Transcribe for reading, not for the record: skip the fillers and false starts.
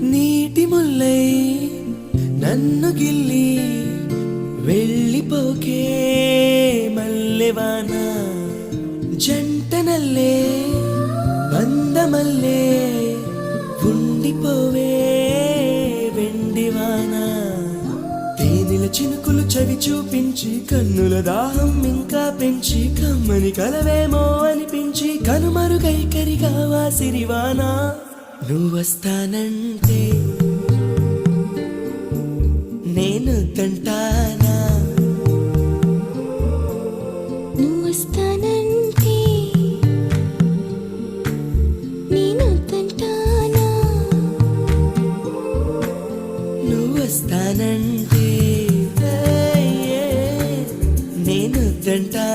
నీటి ముల్లై నన్ను గిల్లి వెళ్ళిపోకే మల్లెవాన జంట నల్లే బందమల్లే ఉండిపోవే వెండివాన తేనెల చినుకులు చవి చూపించి కన్నుల దాహం ఇంకా పెంచి కమ్మని కలవేమో అనిపించి కనుమరుగైకరిగా వాసిరివాన నువ్వొస్తానంటే నేను తంటానా నువ్వొస్తానంటే నేను తంటానా నువ్వొస్తానంటే నేను తంటానా